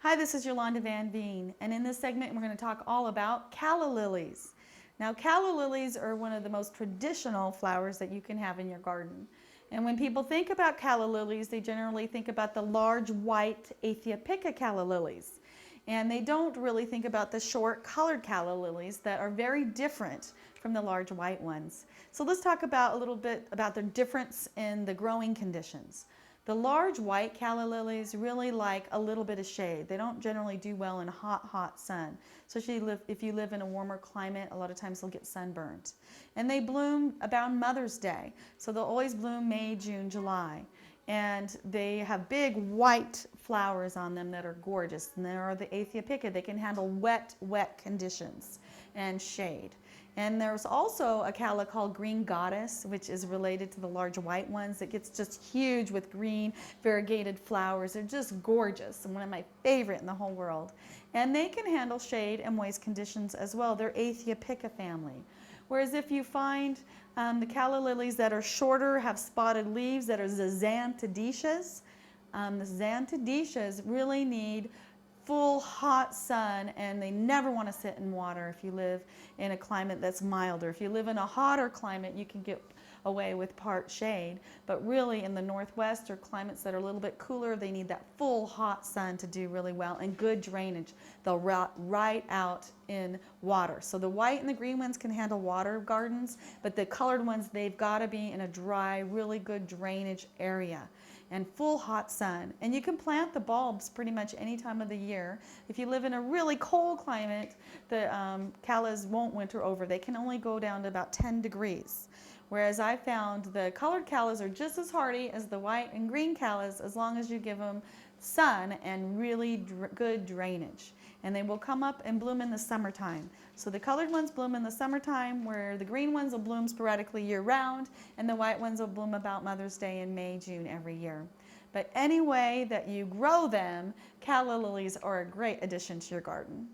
Hi, this is Yolanda Vanveen, and in this segment we're going to talk all about calla lilies. Now, calla lilies are one of the most traditional flowers that you can have in your garden. And when people think about calla lilies, they generally think about the large white aethiopica calla lilies. And they don't really think about the short colored calla lilies that are very different from the large white ones. So let's talk about a little bit about the difference in the growing conditions. The large white calla lilies really like a little bit of shade. They don't generally do well in hot sun. Especially if you live in a warmer climate, a lot of times they'll get sunburned. And they bloom about Mother's Day. So they'll always bloom May, June, July. And they have big white flowers on them that are gorgeous. And there are the aethiopica. They can handle wet conditions and shade. And there's also a calla called green goddess, which is related to the large white ones. It gets just huge with green variegated flowers. They're just gorgeous and one of my favorite in the whole world. And they can handle shade and moist conditions as well. They're aethiopica family. Whereas if you find the calla lilies that are shorter, have spotted leaves, that are the zantedeschias, the zantedeschias really need full hot sun, and they never want to sit in water if you live in a climate that's milder. If you live in a hotter climate, you can get away with part shade, but really in the Northwest or climates that are a little bit cooler, they need that full hot sun to do really well, and good drainage. They'll rot right out in water. So the white and the green ones can handle water gardens, but the colored ones, they've got to be in a dry, really good drainage area and full hot sun. And you can plant the bulbs pretty much any time of the year. If you live in a really cold climate, the callas won't winter over. They can only go down to about 10 degrees. Whereas I found the colored callas are just as hardy as the white and green callas as long as you give them sun and really good drainage. And they will come up and bloom in the summertime. So the colored ones bloom in the summertime, where the green ones will bloom sporadically year-round, and the white ones will bloom about Mother's Day in May, June every year. But any way that you grow them, calla lilies are a great addition to your garden.